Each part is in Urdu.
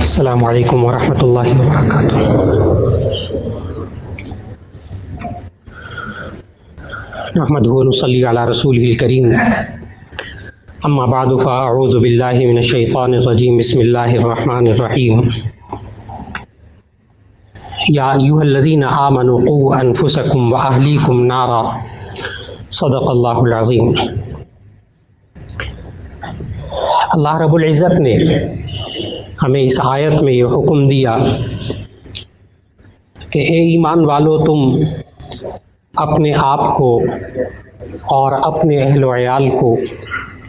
السلام علیکم ورحمۃ اللہ وبرکاتہ۔ نحمدہ ونصلی علی رسولہ الکریم، اما بعد فاعوذ باللہ من الشیطان الرجیم، بسم اللہ الرحمن الرحیم۔ یا ایھا الذین آمنوا قوا انفسکم واہلیکم نارا، صدق اللہ العظیم۔ اللہ رب العزت نے ہمیں اس آیت میں یہ حکم دیا کہ اے ایمان والو، تم اپنے آپ کو اور اپنے اہل و عیال کو،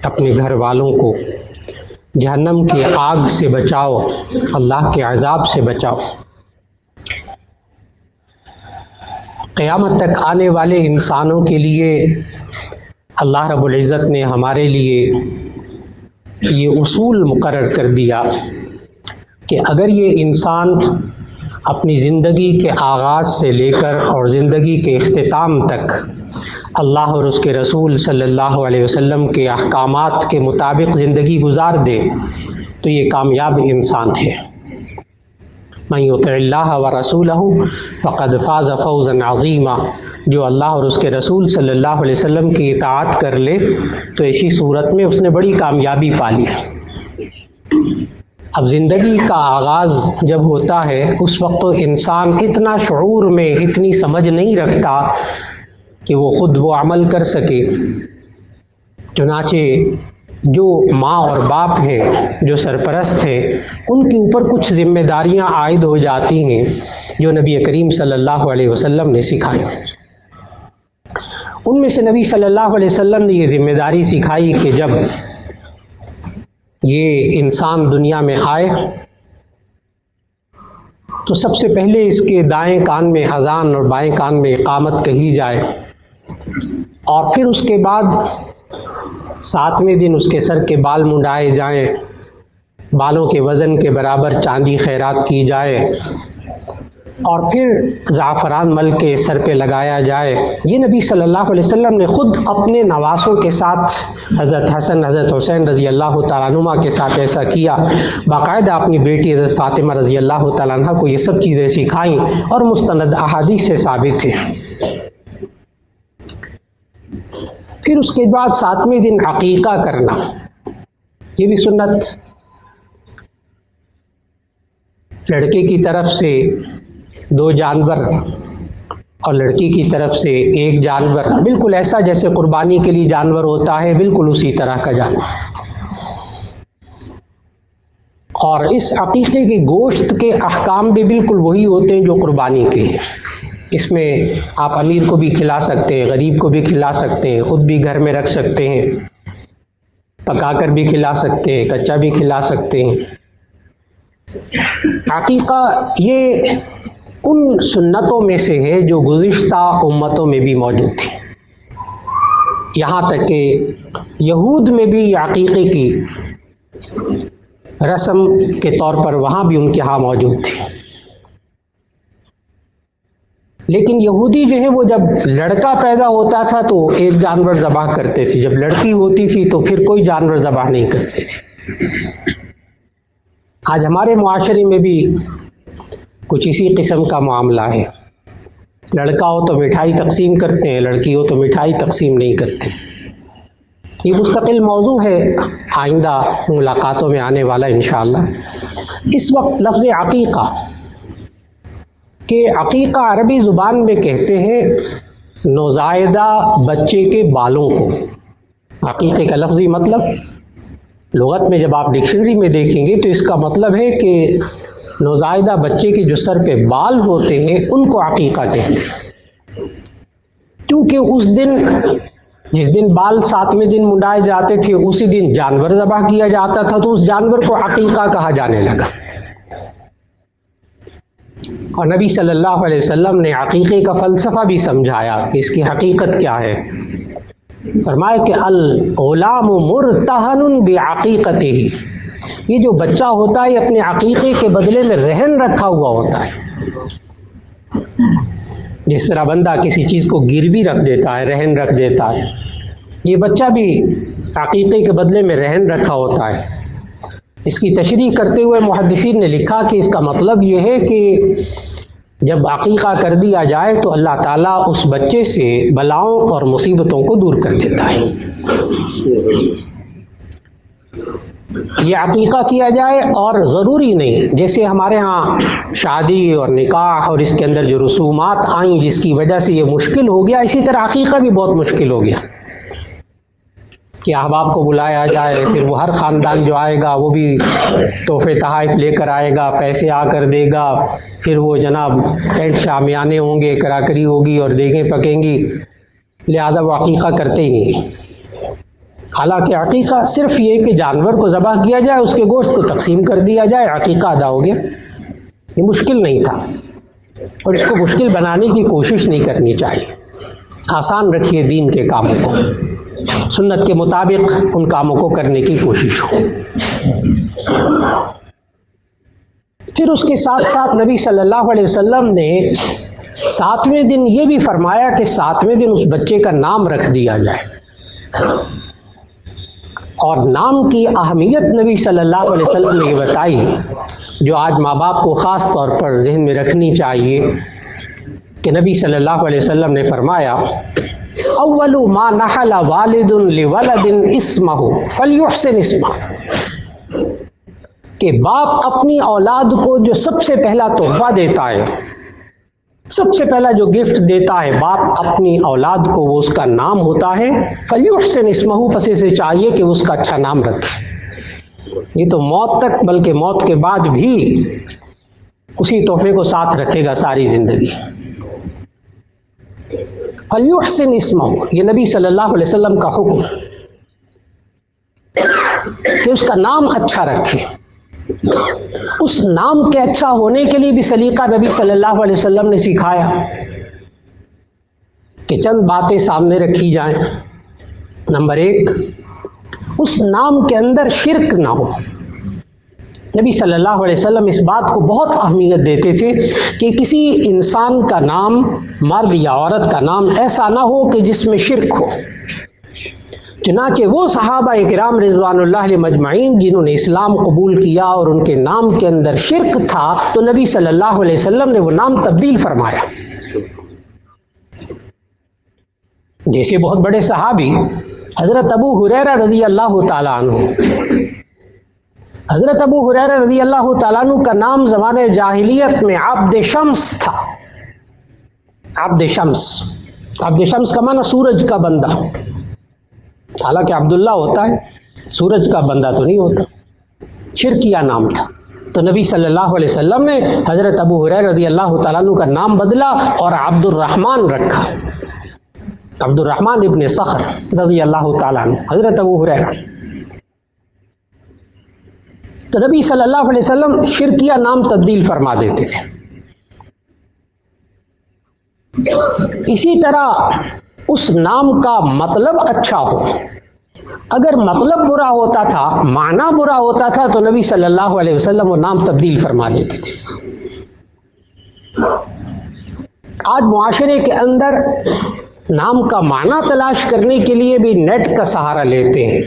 اپنے گھر والوں کو جہنم کی آگ سے بچاؤ، اللہ کے عذاب سے بچاؤ۔ قیامت تک آنے والے انسانوں کے لیے اللہ رب العزت نے ہمارے لیے یہ اصول مقرر کر دیا کہ اگر یہ انسان اپنی زندگی کے آغاز سے لے کر اور زندگی کے اختتام تک اللہ اور اس کے رسول صلی اللہ علیہ وسلم کے احکامات کے مطابق زندگی گزار دے تو یہ کامیاب انسان ہے۔ من یطع اللہ ورسولہ فقد فاز فوزا عظیما، جو اللہ اور اس کے رسول صلی اللہ علیہ وسلم کی اطاعت کر لے تو ایسی صورت میں اس نے بڑی کامیابی پا لی۔ اب زندگی کا آغاز جب ہوتا ہے اس وقت تو انسان اتنا شعور میں اتنی سمجھ نہیں رکھتا کہ وہ خود وہ عمل کر سکے، چنانچہ جو ماں اور باپ ہیں، جو سرپرست ہیں، ان کے اوپر کچھ ذمہ داریاں عائد ہو جاتی ہیں جو نبی کریم صلی اللہ علیہ وسلم نے سکھائی۔ ان میں سے نبی صلی اللہ علیہ وسلم نے یہ ذمہ داری سکھائی کہ جب یہ انسان دنیا میں آئے تو سب سے پہلے اس کے دائیں کان میں اذان اور بائیں کان میں اقامت کہی جائے، اور پھر اس کے بعد 7ویں دن اس کے سر کے بال منڈائے جائیں، بالوں کے وزن کے برابر چاندی خیرات کی جائے، اور پھر زعفران مل کے سر پہ لگایا جائے۔ یہ نبی صلی اللہ علیہ وسلم نے خود اپنے نواسوں کے ساتھ، حضرت حسن حضرت حسین رضی اللہ تعالیٰ عنہما کے ساتھ ایسا کیا۔ باقاعدہ اپنی بیٹی حضرت فاطمہ رضی اللہ تعالیٰ عنہ کو یہ سب چیزیں سکھائیں اور مستند احادیث سے ثابت ہیں۔ پھر اس کے بعد 7ویں دن عقیقہ کرنا، یہ بھی سنت، لڑکے کی طرف سے 2 جانور اور لڑکی کی طرف سے 1 جانور، بالکل ایسا جیسے قربانی کے لیے جانور ہوتا ہے، بالکل اسی طرح کا جانور۔ اور اس عقیقے کے گوشت کے احکام بھی بالکل وہی ہوتے ہیں جو قربانی کے ہیں۔ اس میں آپ امیر کو بھی کھلا سکتے ہیں، غریب کو بھی کھلا سکتے ہیں، خود بھی گھر میں رکھ سکتے ہیں، پکا کر بھی کھلا سکتے ہیں، کچا بھی کھلا سکتے ہیں۔ عقیقہ یہ ان سنتوں میں سے ہے جو گزشتہ امتوں میں بھی موجود تھی، یہاں تک کہ یہود میں بھی عقیقے کی رسم کے طور پر وہاں بھی ان کے ہاں موجود تھی۔ لیکن یہودی جو ہے وہ جب لڑکا پیدا ہوتا تھا تو 1 جانور ذبح کرتے تھے، جب لڑکی ہوتی تھی تو پھر کوئی جانور ذبح نہیں کرتے تھے۔ آج ہمارے معاشرے میں بھی کچھ اسی قسم کا معاملہ ہے، لڑکا ہو تو مٹھائی تقسیم کرتے ہیں، لڑکی ہو تو مٹھائی تقسیم نہیں کرتے۔ یہ مستقل موضوع ہے، آئندہ ملاقاتوں میں آنے والا انشاءاللہ۔ اس وقت لفظ عقیقہ کہ عقیقہ عربی زبان میں کہتے ہیں نوزائیدہ بچے کے بالوں کو۔ عقیقے کا لفظی مطلب لغت میں جب آپ ڈکشنری میں دیکھیں گے تو اس کا مطلب ہے کہ نوزائیدہ بچے کے جو سر پہ بال ہوتے ہیں ان کو عقیقہ کہتے ہیں، کیونکہ اس دن جس دن بال 7ویں دن منڈائے جاتے تھے اسی دن جانور ذبح کیا جاتا تھا، تو اس جانور کو عقیقہ کہا جانے لگا۔ اور نبی صلی اللہ علیہ وسلم نے عقیقے کا فلسفہ بھی سمجھایا کہ اس کی حقیقت کیا ہے۔ فرمایا کہ الغلام مرتہن بعقیقتہ، یہ جو بچہ ہوتا ہے اپنے عقیقے کے بدلے میں رہن رکھا ہوا ہوتا ہے۔ جس طرح بندہ کسی چیز کو گروی رکھ دیتا ہے، رہن رکھ دیتا ہے، یہ بچہ بھی عقیقے کے بدلے میں رہن رکھا ہوتا ہے۔ اس کی تشریح کرتے ہوئے محدثین نے لکھا کہ اس کا مطلب یہ ہے کہ جب عقیقہ کر دیا جائے تو اللہ تعالیٰ اس بچے سے بلاؤں اور مصیبتوں کو دور کر دیتا ہے۔ یہ عقیقہ کیا جائے، اور ضروری نہیں جیسے ہمارے ہاں شادی اور نکاح اور اس کے اندر جو رسومات آئیں جس کی وجہ سے یہ مشکل ہو گیا، اسی طرح عقیقہ بھی بہت مشکل ہو گیا کہ احباب کو بلایا جائے، پھر وہ ہر خاندان جو آئے گا وہ بھی تحفے تحائف لے کر آئے گا، پیسے آ کر دے گا، پھر وہ جناب ٹینٹ شامیانے ہوں گے، کراکری ہوگی اور دیگیں پکیں گی، لہذا وہ عقیقہ کرتے ہی نہیں۔ حالانکہ عقیقہ صرف یہ کہ جانور کو ذبح کیا جائے، اس کے گوشت کو تقسیم کر دیا جائے، عقیقہ ادا ہو گیا۔ یہ مشکل نہیں تھا، اور اس کو مشکل بنانے کی کوشش نہیں کرنی چاہیے۔ آسان رکھیے دین کے کاموں کو، سنت کے مطابق ان کاموں کو کرنے کی کوشش ہو۔ پھر اس کے ساتھ ساتھ نبی صلی اللہ علیہ وسلم نے 7ویں دن یہ بھی فرمایا کہ 7ویں دن اس بچے کا نام رکھ دیا جائے، اور نام کی اہمیت نبی صلی اللہ علیہ وسلم نے یہ بتائی جو آج ماں باپ کو خاص طور پر ذہن میں رکھنی چاہیے، کہ نبی صلی اللہ علیہ وسلم نے فرمایا اول ما نحل والد لولد اسمہ فلیحسن اسمہ، کہ باپ اپنی اولاد کو جو سب سے پہلا تحفہ دیتا ہے، سب سے پہلا جو گفٹ دیتا ہے باپ اپنی اولاد کو، وہ اس کا نام ہوتا ہے فلیحسن اسمہ، پس اسے چاہیے کہ اس کا اچھا نام رکھے۔ یہ تو موت تک، بلکہ موت کے بعد بھی اسی تحفے کو ساتھ رکھے گا ساری زندگی۔ فلیحسن اسمہ، یہ نبی صلی اللہ علیہ وسلم کا حکم کہ اس کا نام اچھا رکھے۔ اس نام کے اچھا ہونے کے لیے بھی سلیقہ نبی صلی اللہ علیہ وسلم نے سکھایا کہ چند باتیں سامنے رکھی جائیں۔ نمبر 1، اس نام کے اندر شرک نہ ہو۔ نبی صلی اللہ علیہ وسلم اس بات کو بہت اہمیت دیتے تھے کہ کسی انسان کا نام، مرد یا عورت کا نام ایسا نہ ہو کہ جس میں شرک ہو۔ چنانچہ وہ صحابہ کرام رضوان اللہ علیہ مجمعین جنہوں نے اسلام قبول کیا اور ان کے نام کے اندر شرک تھا، تو نبی صلی اللہ علیہ وسلم نے وہ نام تبدیل فرمایا۔ جیسے بہت بڑے صحابی حضرت ابو ہریرہ رضی اللہ تعالیٰ عنہ، حضرت ابو ہریرہ رضی اللہ تعالیٰ عنہ کا نام زمانے جاہلیت میں عبد شمس تھا۔ عبد شمس، عبد شمس کا معنی سورج کا بندہ، حالانکہ عبداللہ ہوتا ہے، سورج کا بندہ تو نہیں ہوتا، شرکیہ نام تھا۔ تو نبی صلی اللہ علیہ وسلم نے حضرت ابو ہریرہ رضی اللہ تعالیٰ عنہ کا نام بدلا اور عبد الرحمن رکھا، عبد الرحمن ابن صخر رضی اللہ تعالیٰ عنہ، حضرت ابو ہریرہ۔ تو نبی صلی اللہ علیہ وسلم شرکیہ نام تبدیل فرما دیتے تھے۔ اسی طرح اس نام کا مطلب اچھا ہو۔ اگر مطلب برا ہوتا تھا، معنی برا ہوتا تھا، تو نبی صلی اللہ علیہ وسلم وہ نام تبدیل فرما دیتے تھے۔ آج معاشرے کے اندر نام کا معنی تلاش کرنے کے لیے بھی نیٹ کا سہارا لیتے ہیں،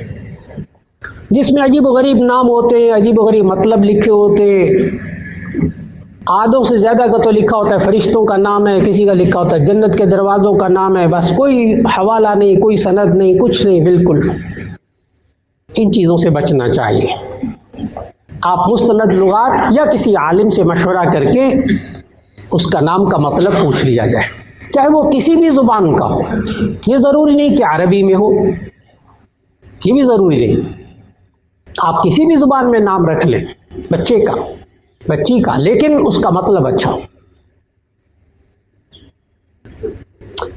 جس میں عجیب و غریب نام ہوتے ہیں، عجیب و غریب مطلب لکھے ہوتے ہیں۔ آدھوں سے زیادہ کا تو لکھا ہوتا ہے فرشتوں کا نام ہے، کسی کا لکھا ہوتا ہے جنت کے دروازوں کا نام ہے، بس کوئی حوالہ نہیں، کوئی سند نہیں، کچھ نہیں۔ بالکل ان چیزوں سے بچنا چاہیے۔ آپ مستند لغات یا کسی عالم سے مشورہ کر کے اس کا نام کا مطلب پوچھ لیا جائے، چاہے وہ کسی بھی زبان کا ہو۔ یہ ضروری نہیں کہ عربی میں ہو، یہ بھی ضروری نہیں۔ آپ کسی بھی زبان میں نام رکھ لیں بچے کا، بچی کا، لیکن اس کا مطلب اچھا ہو۔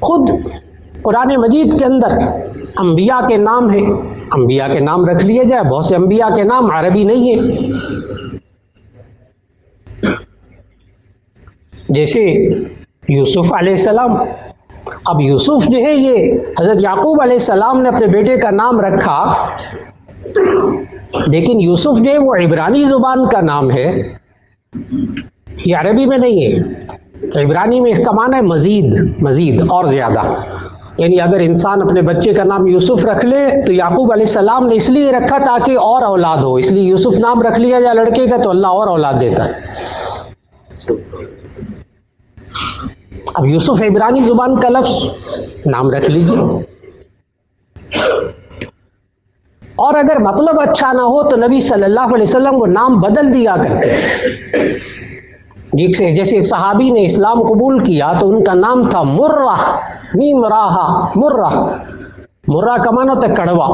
خود قرآن مجید کے اندر انبیاء کے نام ہیں، انبیاء کے نام رکھ لیے جائے۔ بہت سے انبیاء کے نام عربی نہیں ہیں، جیسے یوسف علیہ السلام۔ اب یوسف جو ہے یہ حضرت یعقوب علیہ السلام نے اپنے بیٹے کا نام رکھا، لیکن یوسف جو ہے وہ عبرانی زبان کا نام ہے، یہ عربی میں نہیں ہے۔ عبرانی میں اس کا معنی ہے مزید، مزید اور زیادہ۔ یعنی اگر انسان اپنے بچے کا نام یوسف رکھ لے تو یعقوب علیہ السلام نے اس لیے رکھا تاکہ اور اولاد ہو، اس لیے یوسف نام رکھ لیا جائے لڑکے کا تو اللہ اور اولاد دیتا ہے۔ اب یوسف عبرانی زبان کا لفظ، نام رکھ لیجیے، اور اگر مطلب اچھا نہ ہو تو نبی صلی اللہ علیہ وسلم وہ نام بدل دیا کرتے تھے۔ جیسے ایک صحابی نے اسلام قبول کیا تو ان کا نام تھا مرہ، میم راہا، مرہ۔ مرہ کا معنی ہوتا ہے کڑوا،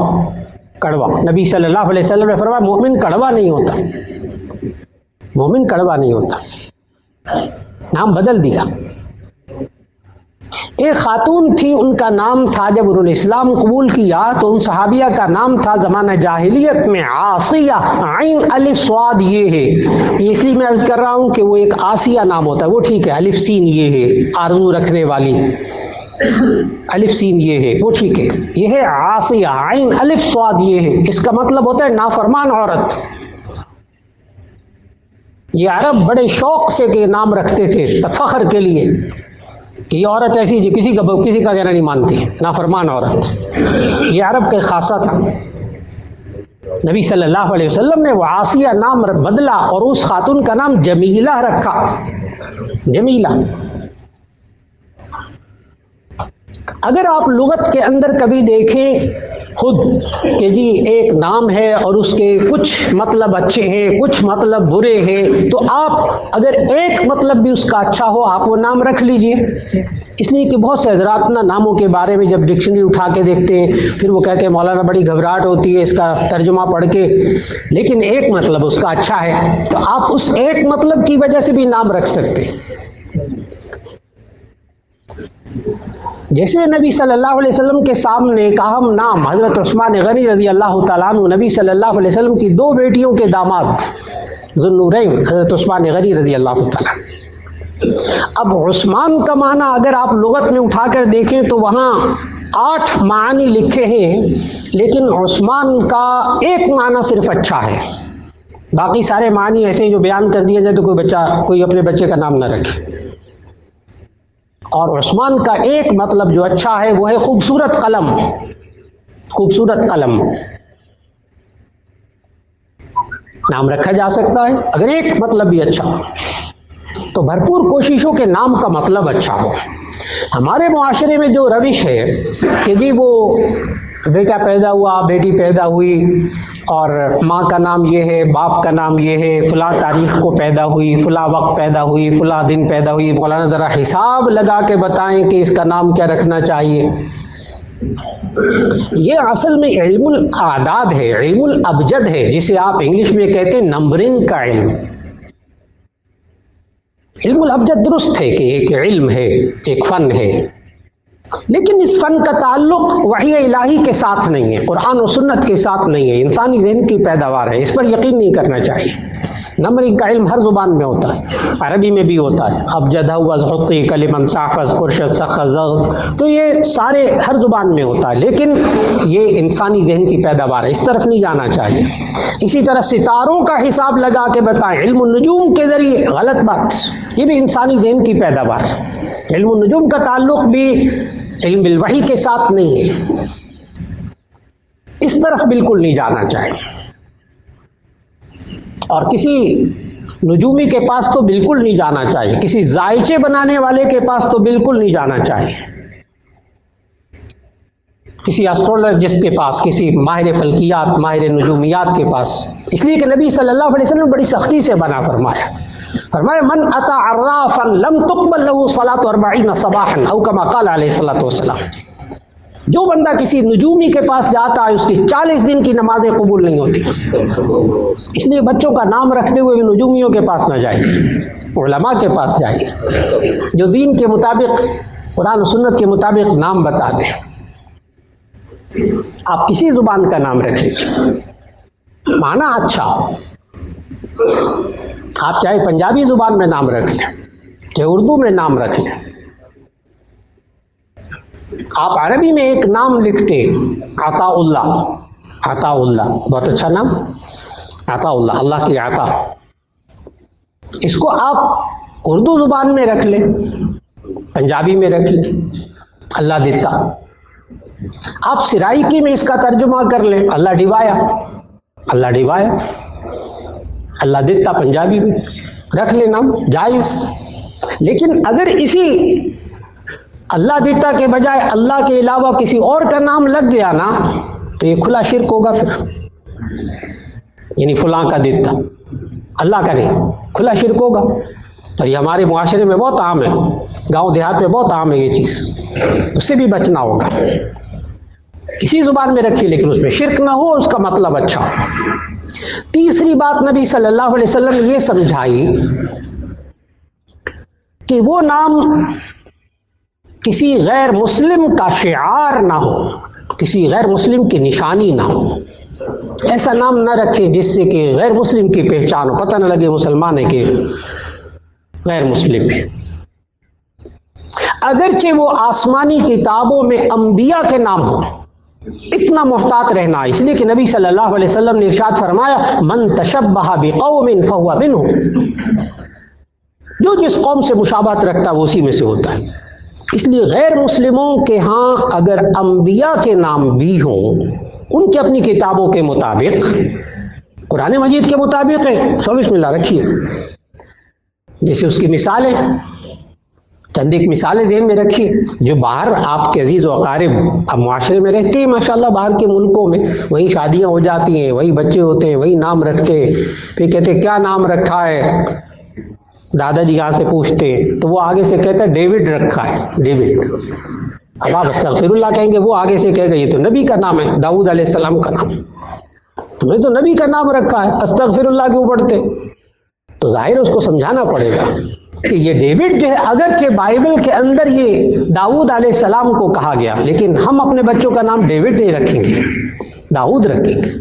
کڑوا۔ نبی صلی اللہ علیہ وسلم نے فرمایا مومن کڑوا نہیں ہوتا، مومن کڑوا نہیں ہوتا، نام بدل دیا۔ ایک خاتون تھی، ان کا نام تھا، جب انہوں نے اسلام قبول کیا تو ان صحابیہ کا نام تھا زمانہ جاہلیت میں عاصیہ، عین الف صاد یہ ہے، یہ اس لیے میں عرض کر رہا ہوں کہ وہ ایک آسیہ نام ہوتا ہے، وہ ٹھیک ہے، الف سین یہ ہے، آرزو رکھنے والی، الف سین یہ ہے، وہ ٹھیک ہے، یہ ہے عاصیہ، عین الف صاد یہ ہے، اس کا مطلب ہوتا ہے نافرمان عورت۔ یہ عرب بڑے شوق سے کہ نام رکھتے تھے فخر کے لیے کہ یہ عورت ایسی جو کسی کا کہنا نہیں مانتی، نافرمان عورت، یہ عرب کا خاصہ تھا۔ نبی صلی اللہ علیہ وسلم نے وہ عاصیہ نام بدلا اور اس خاتون کا نام جمیلہ رکھا، جمیلہ۔ اگر آپ لغت کے اندر کبھی دیکھیں خود کہ جی ایک نام ہے اور اس کے کچھ مطلب اچھے ہیں کچھ مطلب برے ہیں، تو آپ اگر ایک مطلب بھی اس کا اچھا ہو آپ وہ نام رکھ لیجئے، اس لیے کہ بہت سے حضرات نا ناموں کے بارے میں جب ڈکشنری اٹھا کے دیکھتے ہیں پھر وہ کہتے ہیں مولانا بڑی گھبراہٹ ہوتی ہے اس کا ترجمہ پڑھ کے، لیکن ایک مطلب اس کا اچھا ہے تو آپ اس ایک مطلب کی وجہ سے بھی نام رکھ سکتے ہیں۔ جیسے نبی صلی اللہ علیہ وسلم کے سامنے ایک اہم نام حضرت عثمان غنی رضی اللہ تعالیٰ عنہ، نبی صلی اللہ علیہ وسلم کی دو بیٹیوں کے داماد ذو النورین حضرت عثمان غنی رضی اللہ تعالیٰ۔ اب عثمان کا معنی اگر آپ لغت میں اٹھا کر دیکھیں تو وہاں 8 معنی لکھے ہیں، لیکن عثمان کا ایک معنی صرف اچھا ہے، باقی سارے معنی ایسے جو بیان کر دیے جائے تو کوئی اپنے بچے کا نام نہ رکھے۔ اور عثمان کا ایک مطلب جو اچھا ہے وہ ہے خوبصورت قلم، خوبصورت قلم نام رکھا جا سکتا ہے اگر ایک مطلب بھی اچھا ہو تو بھرپور کوششوں کے نام کا مطلب اچھا ہو۔ ہمارے معاشرے میں جو روش ہے کہ جی وہ بیٹا پیدا ہوا، بیٹی پیدا ہوئی اور ماں کا نام یہ ہے، باپ کا نام یہ ہے، فلاں تاریخ کو پیدا ہوئی، فلاں وقت پیدا ہوئی، فلاں دن پیدا ہوئی، مولانا ذرا حساب لگا کے بتائیں کہ اس کا نام کیا رکھنا چاہیے۔ یہ اصل میں علم الاعداد ہے، علم الابجد ہے، جسے آپ انگلش میں کہتے ہیں نمبرنگ کا علم۔ علم الابجد درست ہے کہ ایک علم ہے، ایک فن ہے، لیکن اس فن کا تعلق وحی الہی کے ساتھ نہیں ہے، قرآن و سنت کے ساتھ نہیں ہے، انسانی ذہن کی پیداوار ہے، اس پر یقین نہیں کرنا چاہیے۔ نمبرنگ کا علم ہر زبان میں ہوتا ہے، عربی میں بھی ہوتا ہے، ابجد ہوز حقی کلمن صافز خرشد سخز، تو یہ سارے ہر زبان میں ہوتا ہے، لیکن یہ انسانی ذہن کی پیداوار ہے، اس طرف نہیں جانا چاہیے۔ اسی طرح ستاروں کا حساب لگا کے بتائیں علم النجوم کے ذریعے، غلط بات، یہ بھی انسانی ذہن کی پیداوار ہے۔ علم النجوم کا تعلق بھی علم بالوحی کے ساتھ نہیں ہے، اس طرف بالکل نہیں جانا چاہیے، اور کسی نجومی کے پاس تو بالکل نہیں جانا چاہیے، کسی ذائچے بنانے والے کے پاس تو بالکل نہیں جانا چاہیے، کسی ایسٹرولوجسٹ کے پاس، کسی ماہر فلکیات، ماہر نجومیات کے پاس، اس لیے کہ نبی صلی اللہ علیہ وسلم نے بڑی سختی سے منع فرمایا، فرمایا من اتی عرافا لم تقبل له صلاۃ 40 صباحا او کما قال علیہ الصلوۃ والسلام، جو بندہ کسی نجومی کے پاس جاتا ہے اس کی 40 دن کی نمازیں قبول نہیں ہوتی۔ اس لیے بچوں کا نام رکھتے ہوئے نجومیوں کے پاس نہ جائیے، علماء کے پاس جائیے جو دین کے مطابق، قرآن و سنت کے مطابق نام بتا دیں۔ آپ کسی زبان کا نام رکھ لیجیے، معنی اچھا ہو، آپ چاہے پنجابی زبان میں نام رکھ لیں، چاہے اردو میں نام رکھ لیں، آپ عربی میں ایک نام لکھتے عطا اللہ، عطا اللہ بہت اچھا نام، عطا اللہ، اللہ کی عطا، اس کو آپ اردو زبان میں رکھ لیں، پنجابی میں رکھ لیں اللہ دیتا، آپ سرائکی میں اس کا ترجمہ کر لیں، اللہ ڈبایا، اللہ ڈبایا، اللہ دیتا پنجابی میں رکھ لیں نام، جائز۔ لیکن اگر اسی اللہ دیتا کے بجائے اللہ کے علاوہ کسی اور کا نام لگ گیا نا تو یہ کھلا شرک ہوگا پھر، یعنی فلاں کا دیتا، اللہ کا نہیں، کھلا شرک ہوگا۔ اور یہ ہمارے معاشرے میں بہت عام ہے، گاؤں دیہات میں بہت عام ہے یہ چیز، اس سے بھی بچنا ہوگا۔ کسی زبان میں رکھیے لیکن اس میں شرک نہ ہو، اس کا مطلب اچھا ہو۔ تیسری بات نبی صلی اللہ علیہ وسلم نے یہ سمجھائی کہ وہ نام کسی غیر مسلم کا شعار نہ ہو، کسی غیر مسلم کی نشانی نہ ہو۔ ایسا نام نہ رکھے جس سے کہ غیر مسلم کی پہچان ہو، پتہ نہ لگے مسلمان ہے کہ غیر مسلم ہے۔ اگرچہ وہ آسمانی کتابوں میں انبیاء کے نام ہوں، اتنا محتاط رہنا ہے، اس لیے کہ نبی صلی اللہ علیہ وسلم نے ارشاد فرمایا من تشبہ بقوم فہو منہم، جو جس قوم سے مشابہت رکھتا ہے وہ اسی میں سے ہوتا ہے۔ اس لیے غیر مسلموں کے ہاں اگر انبیاء کے نام بھی ہوں، ان کی اپنی کتابوں کے مطابق، قرآن مجید کے مطابق ہے، سو بسم اللہ رکھیے۔ جیسے اس کی مثالیں، چند ایک مثالیں ذہن میں رکھیے، جو باہر آپ کے عزیز و اقارب اب معاشرے میں رہتے ہیں ماشاءاللہ، باہر کے ملکوں میں وہی شادیاں ہو جاتی ہیں، وہی بچے ہوتے ہیں، وہی نام رکھتے ہیں، پھر کہتے ہیں کیا نام رکھا ہے، دادا جی یہاں سے پوچھتے ہیں تو وہ آگے سے کہتا ہے ڈیوڈ رکھا ہے، ڈیوڈ۔ اب آپ استغفر اللہ کہیں گے، وہ آگے سے کہے گا یہ تو نبی کا نام ہے، داؤد علیہ السلام کا نام، تمہیں تو نبی کا نام رکھا ہے، استغفر اللہ کیوں پڑھتے؟ تو ظاہر اس کو سمجھانا پڑے گا کہ یہ ڈیوڈ جو ہے، اگرچہ بائبل کے اندر یہ داؤد علیہ السلام کو کہا گیا، لیکن ہم اپنے بچوں کا نام ڈیوڈ نہیں رکھیں گے، داؤد رکھیں گے۔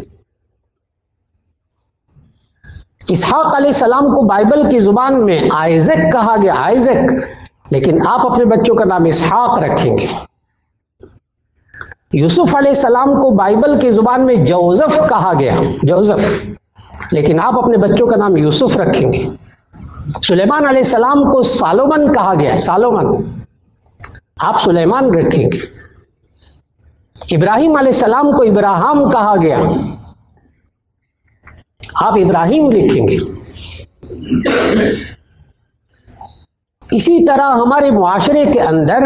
اسحاق علیہ السلام کو بائبل کی زبان میں آئزک کہا گیا، آئزک، لیکن آپ اپنے بچوں کا نام اسحاق رکھیں گے۔ یوسف علیہ السلام کو بائبل کی زبان میں جوزف کہا گیا، جوزف، لیکن آپ اپنے بچوں کا نام یوسف رکھیں گے۔ سلیمان علیہ السلام کو سالومن کہا گیا، سالومن، آپ سلیمان رکھیں گے۔ ابراہیم علیہ السلام کو ابراہیم کہا گیا، آپ ابراہیم لکھیں گے۔ اسی طرح ہمارے معاشرے کے اندر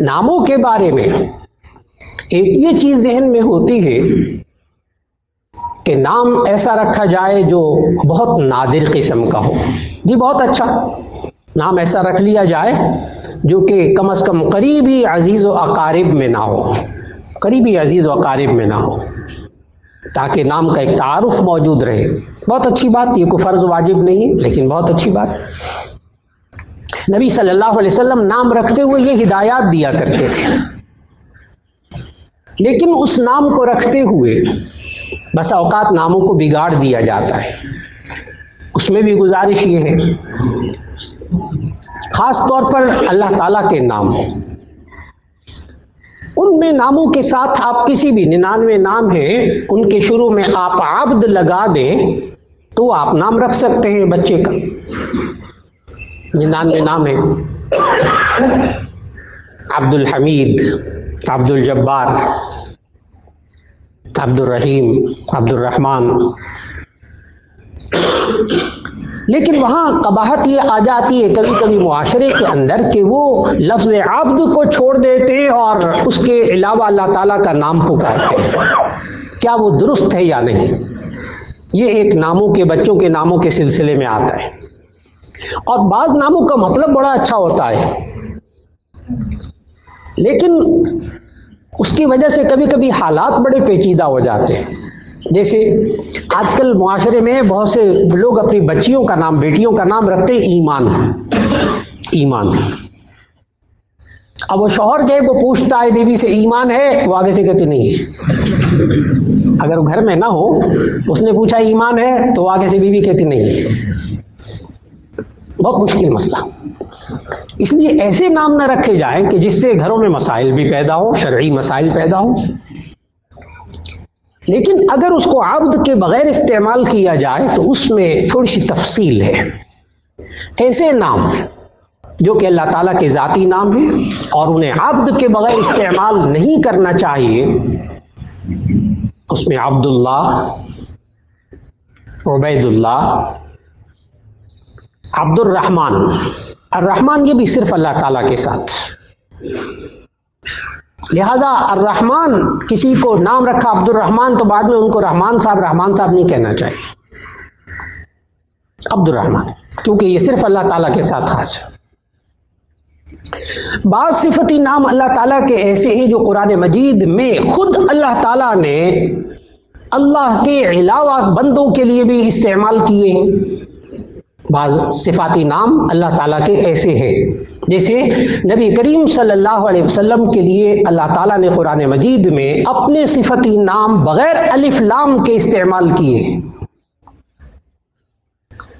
ناموں کے بارے میں ایک یہ چیز ذہن میں ہوتی ہے کہ نام ایسا رکھا جائے جو بہت نادر قسم کا ہو، جی بہت اچھا نام ایسا رکھ لیا جائے جو کہ کم از کم قریبی عزیز و اقارب میں نہ ہو، قریبی عزیز و اقارب میں نہ ہو، تاکہ نام کا ایک تعارف موجود رہے۔ بہت اچھی بات، یہ کوئی فرض واجب نہیں ہے لیکن بہت اچھی بات۔ نبی صلی اللہ علیہ وسلم نام رکھتے ہوئے یہ ہدایات دیا کرتے تھے، لیکن اس نام کو رکھتے ہوئے بس اوقات ناموں کو بگاڑ دیا جاتا ہے۔ اس میں بھی گزارش یہ ہے، خاص طور پر اللہ تعالیٰ کے نام، ان میں ناموں کے ساتھ آپ کسی بھی 99 نام ہیں ان کے شروع میں آپ عبد لگا دیں تو آپ نام رکھ سکتے ہیں بچے کا۔ 99 نام ہیں، عبد الحمید، عبد الجبار، عبد الرحیم، عبد الرحمن، لیکن وہاں قباحت یہ آ جاتی ہے کبھی کبھی معاشرے کے اندر کہ وہ لفظ عبد کو چھوڑ دیتے ہیں اور اس کے علاوہ اللہ تعالیٰ کا نام پکارتے ہیں۔ کیا وہ درست ہے یا نہیں؟ یہ ایک ناموں کے، بچوں کے ناموں کے سلسلے میں آتا ہے، اور بعض ناموں کا مطلب بڑا اچھا ہوتا ہے، لیکن اس کی وجہ سے کبھی کبھی حالات بڑے پیچیدہ ہو جاتے ہیں۔ جیسے آج کل معاشرے میں بہت سے لوگ اپنی بچیوں کا نام، بیٹیوں کا نام رکھتے ہیں ایمان، ایمان۔ اب وہ شوہر جو ہے وہ پوچھتا ہے بیوی سے ایمان ہے، وہ آگے سے کہتی نہیں ہے۔ اگر وہ گھر میں نہ ہو، اس نے پوچھا ایمان ہے تو وہ آگے سے بیوی کہتی نہیں ہے۔ بہت مشکل مسئلہ۔ اس لیے ایسے نام نہ رکھے جائیں کہ جس سے گھروں میں مسائل بھی پیدا ہوں، شرعی مسائل پیدا ہوں، لیکن اگر اس کو عبد کے بغیر استعمال کیا جائے تو اس میں تھوڑی سی تفصیل ہے۔ ایسے نام جو کہ اللہ تعالیٰ کے ذاتی نام ہیں اور انہیں عبد کے بغیر استعمال نہیں کرنا چاہیے. اس میں عبداللہ، عبید اللہ، عبد الرحمن. الرحمن یہ بھی صرف اللہ تعالیٰ کے ساتھ. لہذا الرحمن کسی کو نام رکھا عبد الرحمن تو بعد میں ان کو رحمان صاحب نہیں کہنا چاہیے. عبد الرحمن، کیونکہ یہ صرف اللہ تعالیٰ کے ساتھ خاص ہے. بعض صفتی نام اللہ تعالیٰ کے ایسے ہیں جو قرآن مجید میں خود اللہ تعالیٰ نے اللہ کے علاوہ بندوں کے لیے بھی استعمال کیے ہیں. بعض صفاتی نام اللہ تعالیٰ کے ایسے ہیں جیسے نبی کریم صلی اللہ علیہ وسلم کے لیے اللہ تعالیٰ نے قرآن مجید میں اپنے صفتی نام بغیر الف لام کے استعمال کیے.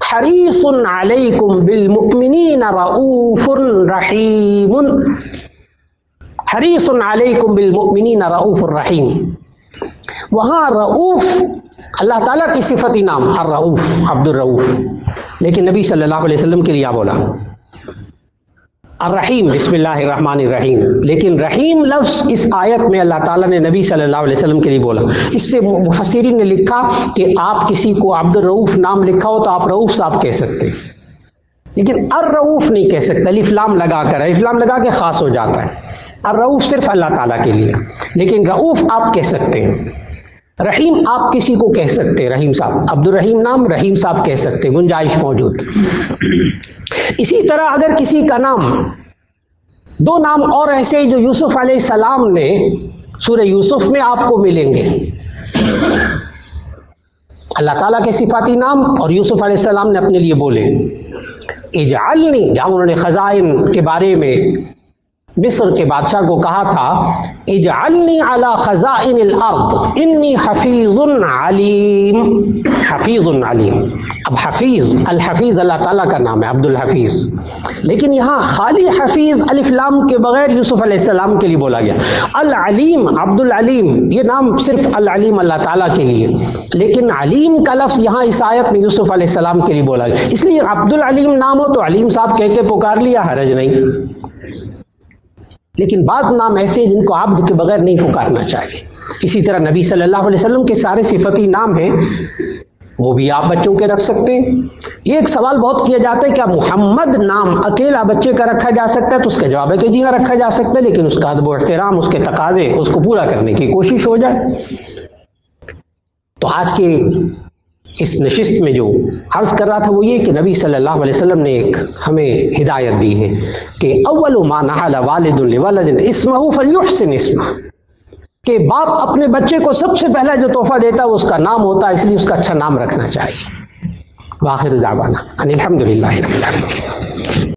حریص علیکم بالمؤمنین رؤوف رحیم. حریص علیکم بالمؤمنین رؤوف الرحیم. وہاں رؤوف اللہ تعالیٰ کی صفتی نام الرؤوف، عبد الرؤوف، لیکن نبی صلی اللہ علیہ وسلم کے لیے بولا الرحیم، بسم اللہ الرحمن الرحیم. لیکن رحیم لفظ اس آیت میں اللہ تعالیٰ نے نبی صلی اللہ علیہ وسلم کے لیے بولا. اس سے مفسرین نے لکھا کہ آپ کسی کو عبد الرؤوف نام لکھا ہو تو آپ رؤوف صاحب کہہ سکتے، لیکن الرؤوف نہیں کہہ سکتے. الف لام لگا کر، الف لام لگا کے خاص ہو جاتا ہے. الرؤوف صرف اللہ تعالیٰ کے لیے، لیکن رؤوف آپ کہہ سکتے ہیں. رحیم آپ کسی کو کہہ سکتے، رحیم صاحب، عبد الرحیم نام رحیم صاحب کہہ سکتے، گنجائش موجود. اسی طرح اگر کسی کا نام، دو نام اور ایسے جو یوسف علیہ السلام نے سورہ یوسف میں آپ کو ملیں گے، اللہ تعالیٰ کے صفاتی نام اور یوسف علیہ السلام نے اپنے لیے بولے. اجعلنی، جہاں انہوں نے خزائن کے بارے میں مصر کے بادشاہ کو کہا تھا اجعلنی علی خزائن الارض انی حفیظ علیم. حفیظ علیم، اب حفیظ، الحفیظ اللہ تعالیٰ کا نام ہے، عبد الحفیظ، لیکن یہاں خالی حفیظ الف لام کے بغیر یوسف علیہ السلام کے لیے بولا گیا. العلیم، عبد العلیم، یہ نام صرف العلیم اللہ تعالیٰ کے لیے، لیکن علیم کا لفظ یہاں اس آیت میں یوسف علیہ السلام کے لیے بولا گیا. اس لیے عبد العلیم نام ہو تو علیم صاحب کہہ کے پکار لیا، حرج نہیں. لیکن بعض نام ایسے جن کو عبد کے بغیر نہیں پکارنا چاہیے. اسی طرح نبی صلی اللہ علیہ وسلم کے سارے صفتی نام ہیں، وہ بھی آپ بچوں کے رکھ سکتے ہیں. یہ ایک سوال بہت کیا جاتا ہے کیا محمد نام اکیلا بچے کا رکھا جا سکتا ہے؟ تو اس کا جواب ہے کہ جی ہاں رکھا جا سکتا ہے، لیکن اس کا ادب و احترام، اس کے تقاضے، اس کو پورا کرنے کی کوشش ہو جائے. تو آج کے اس نشست میں جو عرض کر رہا تھا وہ یہ کہ نبی صلی اللہ علیہ وسلم نے ایک ہمیں ہدایت دی ہے کہ اول ما نحل والد لولد اسمہ فلیحسن اسمہ، کہ باپ اپنے بچے کو سب سے پہلا جو تحفہ دیتا ہے وہ اس کا نام ہوتا ہے، اس لیے اس کا اچھا نام رکھنا چاہیے. وآخر دعوانا ان الحمد للہ رب العالمین.